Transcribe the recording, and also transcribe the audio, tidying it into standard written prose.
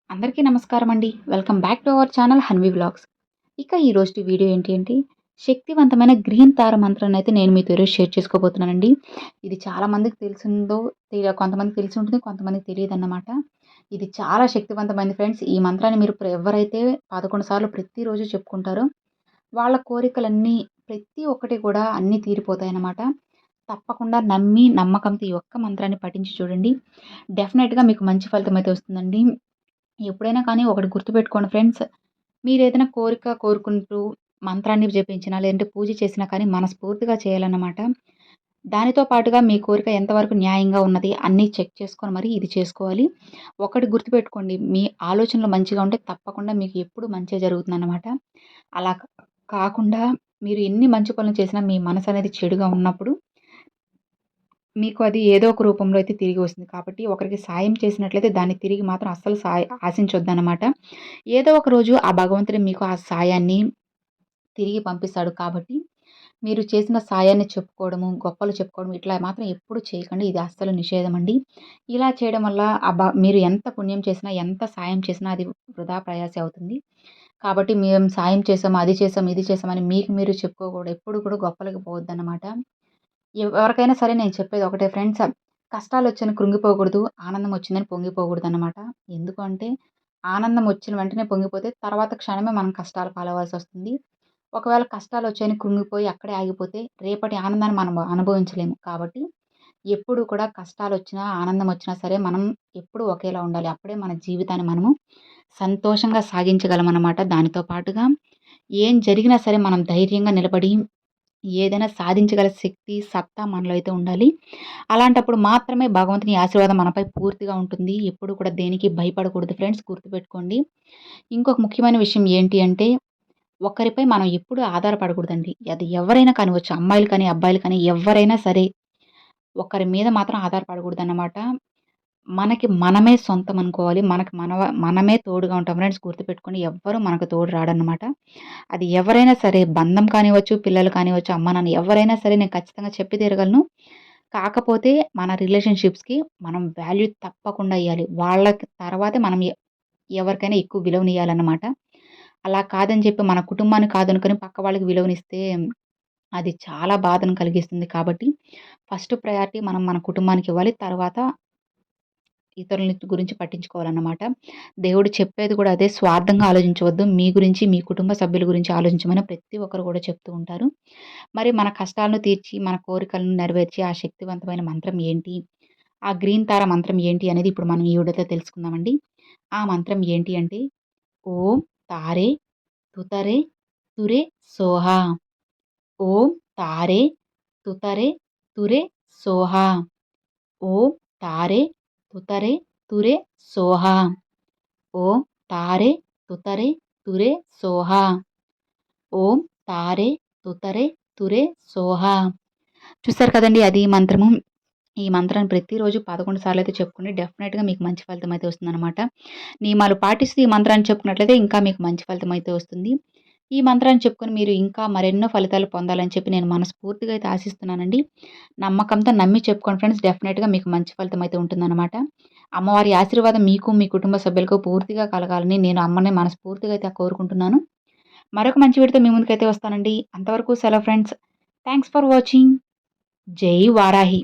అందరికీ నమస్కారం అండి. Welcome back to our channel Hanvi vlogs. ఇక ఈరోజు వీడియో ఏంటి అంటే శక్తివంతమైన గ్రీన్ తార మంత్రాన్ని అయితే నేను మీతో ఈరోజు షేర్ చేసుకోబోతున్నానండి. ఇది చాలా మందికి తెలిసిందో కొంతమందికి తెలిసి ఉంటుంది, కొంతమందికి తెలియదన్నమాట. ఇది చాలా శక్తివంతమైనది ఫ్రెండ్స్. ఈ మంత్రాన్ని మీరు ఎవరైతే 11 సార్లు ప్రతిరోజు చెప్పుకుంటారో వాళ్ళ కోరికలన్నీ ప్రతి ఒక్కటి కూడా అన్నీ తీరిపోతాయన్నమాట. తప్పకుండా నమ్మి నమ్మకంతో ఈ ఒక్క మంత్రాన్ని పఠించి చూడండి. డెఫినెట్‌గా మీకు మంచి ఫలితం అయితే వస్తుందండి. ఎప్పుడైనా కానీ ఒకటి గుర్తుపెట్టుకోండి ఫ్రెండ్స్. మీరేదైనా కోరిక కోరుకుంటూ మంత్రాన్ని జపించినా, లేదంటే పూజ చేసినా కానీ మనస్ఫూర్తిగా చేయాలన్నమాట. దానితో పాటుగా మీ కోరిక ఎంతవరకు న్యాయంగా ఉన్నది అన్నీ చెక్ చేసుకొని మరి ఇది చేసుకోవాలి. ఒకటి గుర్తుపెట్టుకోండి, మీ ఆలోచనలు మంచిగా ఉంటే తప్పకుండా మీకు ఎప్పుడు మంచే జరుగుతుందన్నమాట. అలా కాకుండా మీరు ఎన్ని మంచి పనులు చేసినా మీ మనసనేది చెడుగా ఉన్నప్పుడు మీకు అది ఏదో ఒక రూపంలో అయితే తిరిగి వస్తుంది. కాబట్టి ఒకరికి సాయం చేసినట్లయితే దాన్ని తిరిగి మాత్రం అస్సలు ఆశించొద్దనమాట. ఏదో ఒక రోజు ఆ భగవంతుడు మీకు ఆ సాయాన్ని తిరిగి పంపిస్తాడు. కాబట్టి మీరు చేసిన సాయాన్ని చెప్పుకోవడము, గొప్పలు చెప్పుకోవడం ఇట్లా మాత్రం ఎప్పుడు చేయకండి. ఇది అస్సలు నిషేధమండి. ఇలా చేయడం వల్ల మీరు ఎంత పుణ్యం చేసినా, ఎంత సాయం చేసినా అది వృధా ప్రయాసే అవుతుంది. కాబట్టి మేము సాయం చేసాము, అది చేసాం, ఇది చేసామని మీకు మీరు చెప్పుకోకూడదు. ఎప్పుడు కూడా గొప్పలకి పోవద్దనమాట. ఎవరికైనా సరే నేను చెప్పేది ఒకటే ఫ్రెండ్స్. కష్టాలొచ్చాయని కృంగిపోకూడదు. ఆనందం వచ్చిందని పొంగిపోకూడదనమాట. ఎందుకు అంటే ఆనందం వచ్చిన వెంటనే పొంగిపోతే తర్వాత క్షణమే మనం కష్టాల పాలవ్వాల్సొస్తుంది. ఒకవేళ కష్టాలొచ్చాయని కృంగిపోయి అక్కడే ఆగిపోతే రేపటి ఆనందాన్ని మనం అనుభవించలేము. కాబట్టి ఎప్పుడు కూడా కష్టాలొచ్చినా, ఆనందమొచ్చినా సరే మనం ఎప్పుడూ ఒకేలా ఉండాలి. అప్పుడే మన జీవితాన్ని మనము సంతోషంగా సాగించగలమనమాట. దానితో పాటుగా ఏం జరిగినా సరే మనం ధైర్యంగా నిలబడి ఏదైనా సాధించగల శక్తి, సత్తా మనలో అయితే ఉండాలి. అలాంటప్పుడు మాత్రమే భగవంతుని ఆశీర్వాదం మనపై పూర్తిగా ఉంటుంది. ఎప్పుడు కూడా దేనికి భయపడకూడదు ఫ్రెండ్స్, గుర్తుపెట్టుకోండి. ఇంకొక ముఖ్యమైన విషయం ఏంటి అంటే, ఒకరిపై మనం ఎప్పుడూ ఆధారపడకూడదండి. అది ఎవరైనా కానివ్వచ్చు. అమ్మాయిలు కానీ, అబ్బాయిలు కానీ ఎవ్వరైనా సరే ఒకరి మీద మాత్రం ఆధారపడకూడదన్నమాట. మనకి మనమే సొంతం అనుకోవాలి. మనకి మనమే తోడుగా ఉంటాం ఫ్రెండ్స్, గుర్తుపెట్టుకోండి. ఎవ్వరు మనకు తోడు రాడన్నమాట. అది ఎవరైనా సరే బంధం కానివ్వచ్చు, పిల్లలు కానివ్వచ్చు, అమ్మ, నాన్న ఎవరైనా సరే నేను ఖచ్చితంగా చెప్పి తీరగలను. కాకపోతే మన రిలేషన్‌షిప్స్‌కి మనం వాల్యూ తప్పకుండా ఇయ్యాలి. వాళ్ళకి తర్వాతే మనం ఎవరికైనా ఎక్కువ విలువనియ్యాలన్నమాట. అలా కాదని చెప్పి మన కుటుంబాన్ని కాదనుకొని పక్క వాళ్ళకి విలువనిస్తే అది చాలా బాధను కలిగిస్తుంది. కాబట్టి ఫస్ట్ ప్రయారిటీ మనం మన కుటుంబానికివ్వాలి. తర్వాత ఇతరుల గురించి పట్టించుకోవాలన్నమాట. దేవుడు చెప్పేది కూడా అదే, స్వార్థంగా ఆలోచించవద్దు. మీ గురించి, మీ కుటుంబ సభ్యుల గురించి ఆలోచించమని ప్రతి ఒక్కరు కూడా చెప్తూ ఉంటారు. మరి మన కష్టాలను తీర్చి, మన కోరికలను నెరవేర్చే ఆ శక్తివంతమైన మంత్రం ఏంటి? ఆ గ్రీన్ తార మంత్రం ఏంటి అనేది ఇప్పుడు మనం ఈ వీడియోలో తెలుసుకుందామండి. ఆ మంత్రం ఏంటి అంటే ఓం తారే తుతరే తురే సోహా. ఓం తారే తుతరే తురే సోహా. ఓం తారే తుతరే తురే సోహా. ఓం తారే తుతరే తురే సోహా. ఓం తారే తుతరే తురే సోహా. చూసారు కదండీ! అది మంత్రము. ఈ మంత్రాన్ని ప్రతిరోజు 11 సార్లయితే చెప్పుకోండి. డెఫినెట్‌గా మీకు మంచి ఫలితం అయితే వస్తుందనమాట. నియమాలు పాటిస్తూ ఈ మంత్రాన్ని చెప్పుకున్నట్లయితే ఇంకా మీకు మంచి ఫలితం అయితే వస్తుంది. ఈ మంత్రాన్ని చెప్పుకొని మీరు ఇంకా మరెన్నో ఫలితాలు పొందాలని చెప్పి నేను మనస్ఫూర్తిగా అయితే ఆశిస్తున్నానండి. నమ్మకంతో నమ్మి చెప్పుకోండి ఫ్రెండ్స్. డెఫినెట్‌గా మీకు మంచి ఫలితం అయితే ఉంటుందనమాట. అమ్మవారి ఆశీర్వాదం మీకు, మీ కుటుంబ సభ్యులకు పూర్తిగా కలగాలని నేను అమ్మని మనస్ఫూర్తిగా అయితే కోరుకుంటున్నాను. మరొక మంచి వీడియోతో మీ ముందుకైతే వస్తానండి. అంతవరకు సెలవు ఫ్రెండ్స్. Thanks for watching. జై వారాహి.